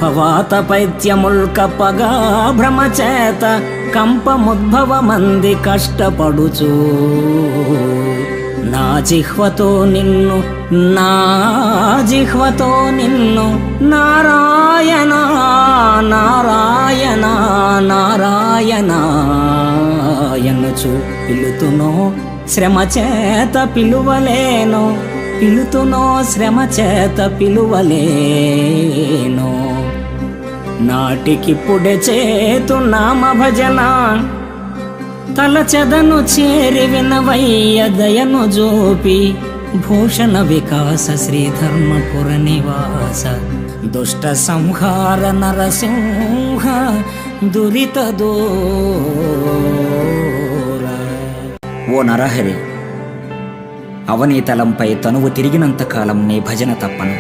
భవాత పైత్యముల్కపగా భ్రమచేత కంపముద్భవమంది కష్టపడుచు నా జిహ్వతో నిన్ను నారాయణ నారాయణ నారాయణ ఎనుచు పిలుతునో శ్రమ చేత పిలువలేను శ్రమ చేత పిలువలేను నాటికిప్పుడే చేతు నామ భజన తలచెదను చేరి వినవయ్య దయను జోపి భూషణ వికాస శ్రీధర్మపుర నివాస దుష్ట సంహార నరసింహ దురిత దూర. ఓ నరహరి, అవనీతలంపై తనువు తిరిగినంతకాలం నీ భజన తప్పను.